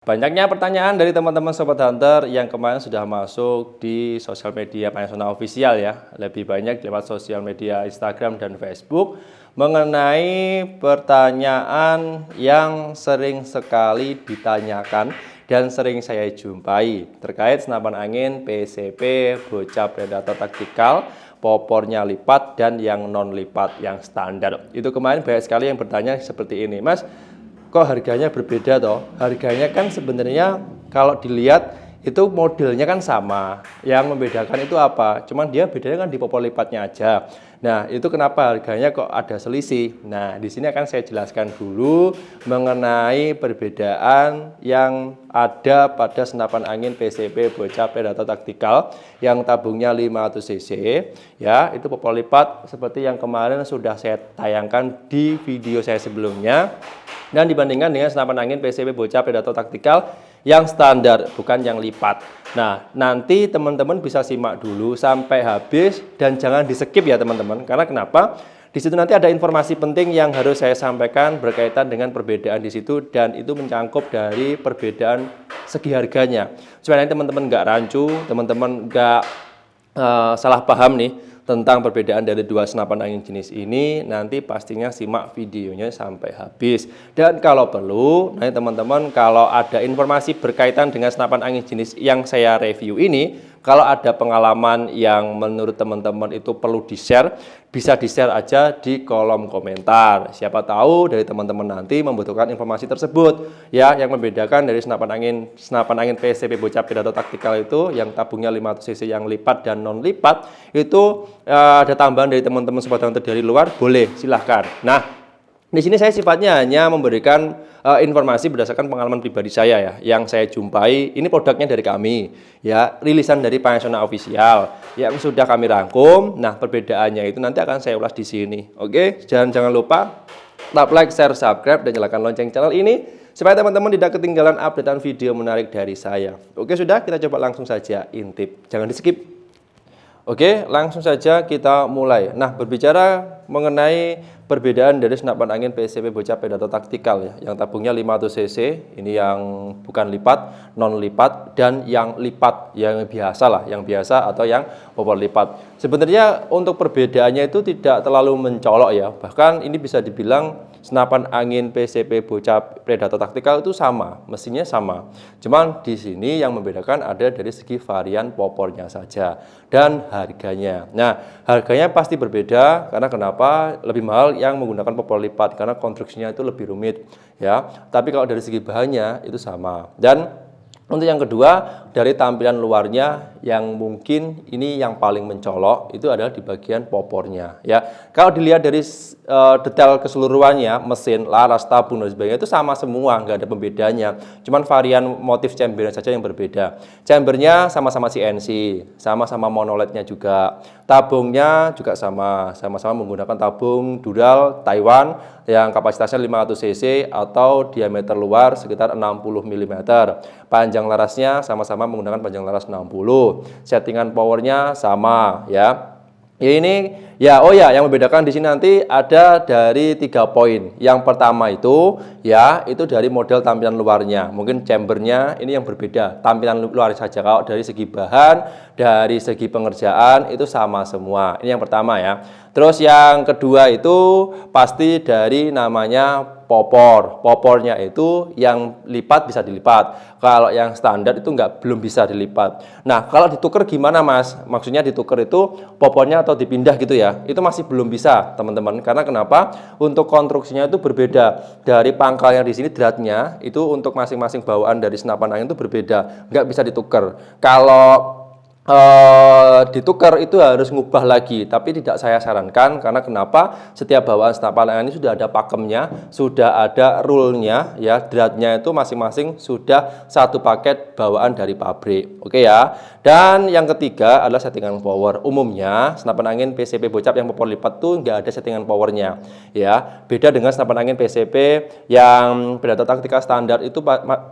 Banyaknya pertanyaan dari teman-teman Sobat Hunter yang kemarin sudah masuk di sosial media Panasonic Official ya. Lebih banyak lewat sosial media Instagram dan Facebook mengenai pertanyaan yang sering sekali ditanyakan dan sering saya jumpai terkait senapan angin PCP bocah predator taktikal, popornya lipat dan yang non lipat yang standar. Itu kemarin banyak sekali yang bertanya seperti ini, Mas. Kok harganya berbeda toh? Harganya kan sebenarnya kalau dilihat itu modelnya kan sama. Yang membedakan itu apa? Cuman dia bedanya kan di popor lipatnya aja. Nah, itu kenapa harganya kok ada selisih? Nah, di sini akan saya jelaskan dulu mengenai perbedaan yang ada pada senapan angin PCP bocah predator taktikal yang tabungnya 500 cc ya, itu popor lipat seperti yang kemarin sudah saya tayangkan di video saya sebelumnya. Dan dibandingkan dengan senapan angin PCP bocah predator taktikal yang standar, bukan yang lipat. Nah, nanti teman-teman bisa simak dulu sampai habis dan jangan di-skip ya teman-teman. Karena kenapa? Di situ nanti ada informasi penting yang harus saya sampaikan berkaitan dengan perbedaan di situ dan itu mencangkup dari perbedaan segi harganya. Supaya nanti teman-teman nggak rancu, teman-teman nggak salah paham nih tentang perbedaan dari dua senapan angin jenis ini. Nanti pastinya simak videonya sampai habis. Dan kalau perlu, nanti teman-teman kalau ada informasi berkaitan dengan senapan angin jenis yang saya review ini, kalau ada pengalaman yang menurut teman-teman itu perlu di-share, bisa di-share aja di kolom komentar. Siapa tahu dari teman-teman nanti membutuhkan informasi tersebut ya, yang membedakan dari senapan angin PCP bocah predator taktikal itu yang tabungnya 500 cc yang lipat dan non lipat itu ada tambahan dari teman-teman Sobat Hunter dari luar, boleh silahkan. Nah, di sini saya sifatnya hanya memberikan informasi berdasarkan pengalaman pribadi saya ya, yang saya jumpai. Ini produknya dari kami ya, rilisan dari Panasonic Official yang sudah kami rangkum. Nah, perbedaannya itu nanti akan saya ulas di sini. Oke, jangan lupa tap like, share, subscribe dan nyalakan lonceng channel ini supaya teman-teman tidak ketinggalan updatean video menarik dari saya. Oke, sudah, kita coba langsung saja intip. Jangan di-skip. Oke, langsung saja kita mulai. Nah, berbicara mengenai perbedaan dari senapan angin PCP bocah predator taktikal ya, yang tabungnya 500 cc, ini yang bukan lipat, non lipat, dan yang lipat, yang biasa lah, yang biasa atau yang popor lipat. Sebenarnya untuk perbedaannya itu tidak terlalu mencolok ya, bahkan ini bisa dibilang senapan angin PCP bocah predator taktikal itu sama, mesinnya sama. Cuman di sini yang membedakan ada dari segi varian popornya saja dan harganya. Nah, harganya pasti berbeda karena kenapa? Lebih mahal yang menggunakan popor lipat karena konstruksinya itu lebih rumit ya. Tapi kalau dari segi bahannya itu sama. Dan untuk yang kedua, dari tampilan luarnya yang mungkin ini yang paling mencolok itu adalah di bagian popornya ya. Kalau dilihat dari detail keseluruhannya, mesin, laras, tabung dan sebagainya itu sama semua, nggak ada pembedanya. Cuman varian motif chambernya saja yang berbeda. Chambernya sama-sama CNC, sama-sama monolednya juga. Tabungnya juga sama-sama menggunakan tabung Dural Taiwan yang kapasitasnya 500 cc atau diameter luar sekitar 60 mm. Panjang larasnya sama-sama menggunakan panjang laras 60. Settingan powernya sama ya. Ini ya, oh ya, yang membedakan di sini nanti ada dari 3 poin. Yang pertama itu ya, itu dari model tampilan luarnya. Mungkin chambernya ini yang berbeda, tampilan luar saja. Kalau dari segi bahan, dari segi pengerjaan itu sama semua. Ini yang pertama ya. Terus yang kedua itu pasti dari namanya popor. Popornya itu yang lipat bisa dilipat. Kalau yang standar itu belum bisa dilipat. Nah, kalau ditukar gimana Mas? Maksudnya ditukar itu popornya atau dipindah gitu ya. Itu masih belum bisa, teman-teman. Karena kenapa? Untuk konstruksinya itu berbeda. Dari pangkal yang di sini dratnya itu untuk masing-masing bawaan dari senapan angin itu berbeda. Nggak bisa ditukar. Kalau ditukar itu harus ngubah lagi, tapi tidak saya sarankan karena kenapa? Setiap bawaan senapan angin ini sudah ada pakemnya, sudah ada rule-nya ya, dratnya itu masing-masing sudah satu paket bawaan dari pabrik. Oke ya. Dan yang ketiga adalah settingan power. Umumnya senapan angin PCP bocap yang popor lipat tuh nggak ada settingan powernya ya. Beda dengan senapan angin PCP yang predator taktikal standar itu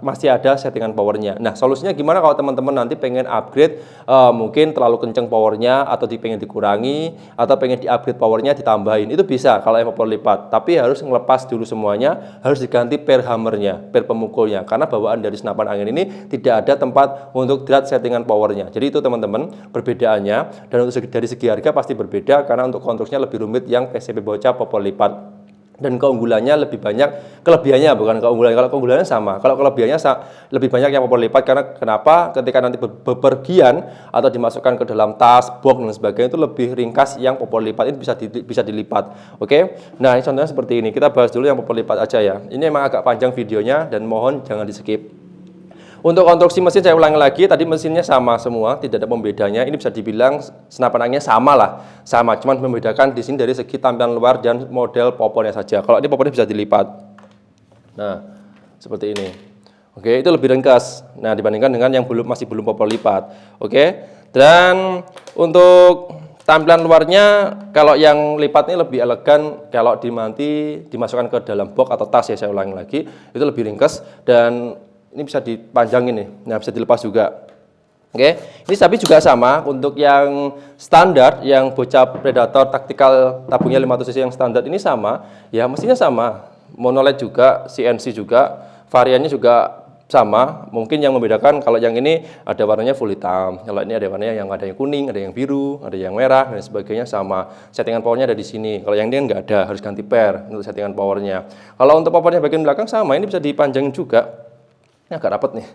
masih ada settingan powernya. Nah, solusinya gimana kalau teman-teman nanti pengen upgrade mungkin terlalu kenceng powernya atau pengen dikurangi atau pengen di-upgrade powernya ditambahin, itu bisa kalau yang popor lipat. Tapi harus ngelepas dulu semuanya, harus diganti per hammernya, per pemukulnya, karena bawaan dari senapan angin ini tidak ada tempat untuk drat settingan powernya. Jadi itu teman-teman perbedaannya, dan untuk dari segi harga pasti berbeda karena untuk konstruksinya lebih rumit yang PCP Bocah popor lipat. Dan keunggulannya lebih banyak, kelebihannya bukan keunggulan. Kalau keunggulannya sama, kalau kelebihannya lebih banyak yang popor lipat. Karena kenapa? Ketika nanti bepergian atau dimasukkan ke dalam tas, box dan sebagainya itu lebih ringkas yang popor lipat, ini bisa dilipat. Oke. Nah, ini contohnya seperti ini. Kita bahas dulu yang popor lipat aja ya. Ini memang agak panjang videonya dan mohon jangan di-skip. Untuk konstruksi mesin saya ulangi lagi, tadi mesinnya sama semua, tidak ada pembedanya. Ini bisa dibilang senapan anginnya sama lah, sama. Cuman membedakan di sini dari segi tampilan luar dan model popornya saja. Kalau ini popornya bisa dilipat. Nah, seperti ini. Oke, itu lebih ringkas. Nah, dibandingkan dengan yang masih belum popor lipat. Oke. Dan untuk tampilan luarnya, kalau yang lipat ini lebih elegan. Kalau dimasukkan ke dalam box atau tas ya, saya ulangi lagi, itu lebih ringkas dan ini bisa dipanjangin nih, nah bisa dilepas juga. Oke, ini tapi juga sama untuk yang standar, yang Bocah Predator taktikal tabungnya 500 cc yang standar ini sama, ya mestinya sama, monolith juga, CNC juga, variannya juga sama. Mungkin yang membedakan kalau yang ini ada warnanya full hitam, kalau ini ada warnanya yang ada yang kuning, ada yang biru, ada yang merah dan sebagainya sama. Settingan powernya ada di sini. Kalau yang ini nggak ada, harus ganti per untuk settingan powernya. Kalau untuk powernya bagian belakang sama, ini bisa dipanjangin juga. Ini agak rapat nih.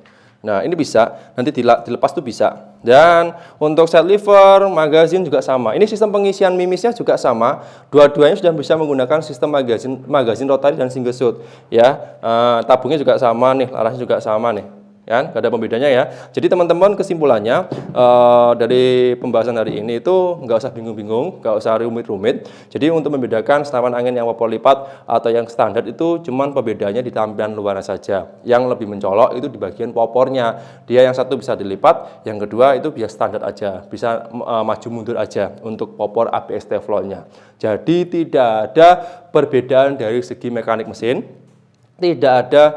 Nah, ini bisa, nanti dilepas tuh bisa. Dan untuk set lever, magazin juga sama. Ini sistem pengisian mimisnya juga sama. Dua-duanya sudah bisa menggunakan sistem magazin rotary dan single shot. Ya, tabungnya juga sama nih, larasnya juga sama nih. Ya, nggak ada pembedanya ya. Jadi teman-teman kesimpulannya dari pembahasan hari ini itu nggak usah bingung-bingung, nggak usah rumit-rumit. Jadi untuk membedakan senapan angin yang popor lipat atau yang standar itu cuman perbedaannya di tampilan luarnya saja. Yang lebih mencolok itu di bagian popornya. Dia yang satu bisa dilipat, yang kedua itu biasa standar aja, bisa maju mundur aja untuk popor ABS Teflonnya. Jadi tidak ada perbedaan dari segi mekanik mesin. Tidak ada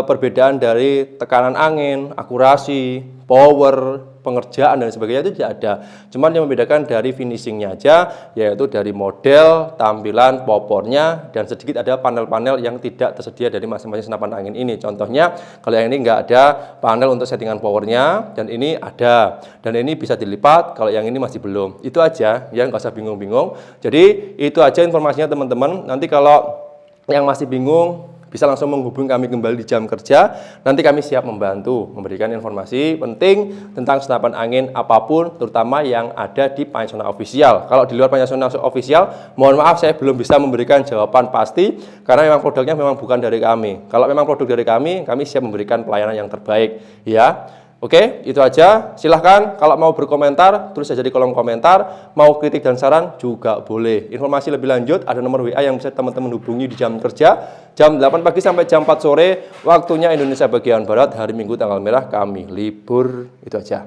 perbedaan dari tekanan angin, akurasi, power, pengerjaan dan sebagainya, itu tidak ada. Cuman yang membedakan dari finishingnya aja, yaitu dari model, tampilan, popornya, dan sedikit ada panel-panel yang tidak tersedia dari masing-masing senapan angin ini. Contohnya, kalau yang ini nggak ada panel untuk settingan powernya, dan ini ada. Dan ini bisa dilipat, kalau yang ini masih belum. Itu aja, ya nggak usah bingung-bingung. Jadi itu aja informasinya teman-teman. Nanti kalau yang masih bingung, bisa langsung menghubungi kami kembali di jam kerja. Nanti kami siap membantu, memberikan informasi penting tentang senapan angin apapun, terutama yang ada di Panasonic Official. Kalau di luar Panasonic Official, mohon maaf saya belum bisa memberikan jawaban pasti, karena memang produknya memang bukan dari kami. Kalau memang produk dari kami siap memberikan pelayanan yang terbaik. Ya. Oke, itu aja. Silahkan kalau mau berkomentar, tulis saja di kolom komentar. Mau kritik dan saran juga boleh. Informasi lebih lanjut, ada nomor WA yang bisa teman-teman hubungi di jam kerja. Jam 8 pagi sampai jam 4 sore. Waktunya Indonesia bagian Barat, hari Minggu tanggal merah, kami libur. Itu aja.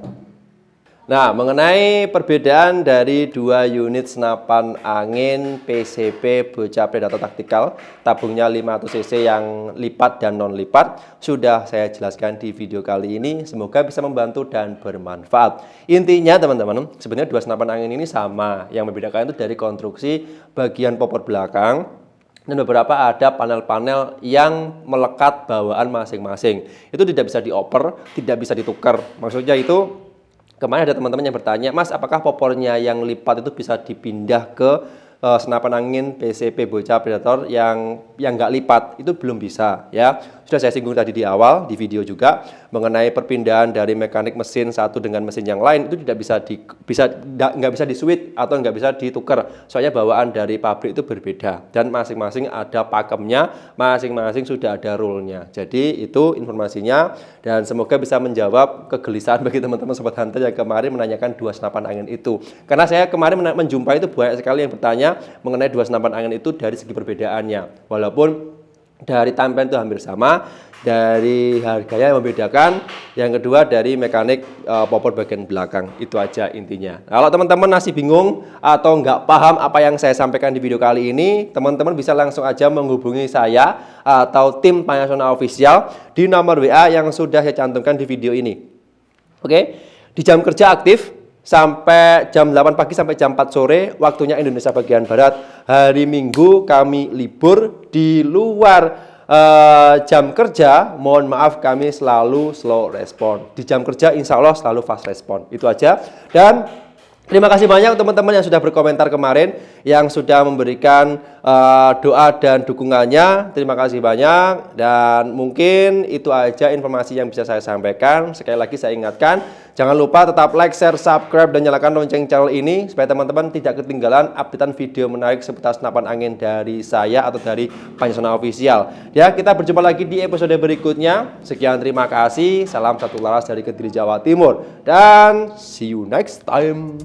Nah, mengenai perbedaan dari dua unit senapan angin PCP Bocah Predator taktikal tabungnya 500 cc yang lipat dan non lipat sudah saya jelaskan di video kali ini. Semoga bisa membantu dan bermanfaat. Intinya teman-teman, sebenarnya dua senapan angin ini sama. Yang membedakan itu dari konstruksi bagian popor belakang dan beberapa ada panel-panel yang melekat bawaan masing-masing. Itu tidak bisa dioper, tidak bisa ditukar. Maksudnya itu, kemarin ada teman-teman yang bertanya, Mas, apakah popornya yang lipat itu bisa dipindah ke senapan angin PCP Bocah Predator yang nggak lipat? Itu belum bisa ya. Sudah saya singgung tadi di awal di video juga mengenai perpindahan dari mekanik mesin satu dengan mesin yang lain, itu tidak nggak bisa di-switch atau nggak bisa ditukar. Soalnya bawaan dari pabrik itu berbeda dan masing-masing ada pakemnya, masing-masing sudah ada rule-nya. Jadi itu informasinya dan semoga bisa menjawab kegelisahan bagi teman-teman Sobat Hunter yang kemarin menanyakan dua senapan angin itu. Karena saya kemarin menjumpai itu banyak sekali yang bertanya mengenai dua senapan angin itu dari segi perbedaannya. Walaupun dari tampilan itu hampir sama, dari harganya yang membedakan, yang kedua dari mekanik popor bagian belakang. Itu aja intinya. Kalau teman-teman masih bingung atau nggak paham apa yang saya sampaikan di video kali ini, teman-teman bisa langsung aja menghubungi saya atau tim Panasonic Official di nomor WA yang sudah saya cantumkan di video ini. Oke. di jam kerja aktif sampai jam 8 pagi sampai jam 4 sore waktunya Indonesia bagian Barat. Hari Minggu kami libur di luar jam kerja, mohon maaf kami selalu slow respon. Di jam kerja insya Allah selalu fast respon. Itu aja. Dan terima kasih banyak teman-teman yang sudah berkomentar kemarin, yang sudah memberikan doa dan dukungannya. Terima kasih banyak. Dan mungkin itu aja informasi yang bisa saya sampaikan. Sekali lagi saya ingatkan, jangan lupa tetap like, share, subscribe, dan nyalakan lonceng channel ini supaya teman-teman tidak ketinggalan updatean video menarik seputar senapan angin dari saya atau dari Panjasona Official. Ya, kita berjumpa lagi di episode berikutnya. Sekian, terima kasih. Salam satu laras dari Kediri, Jawa Timur. Dan see you next time.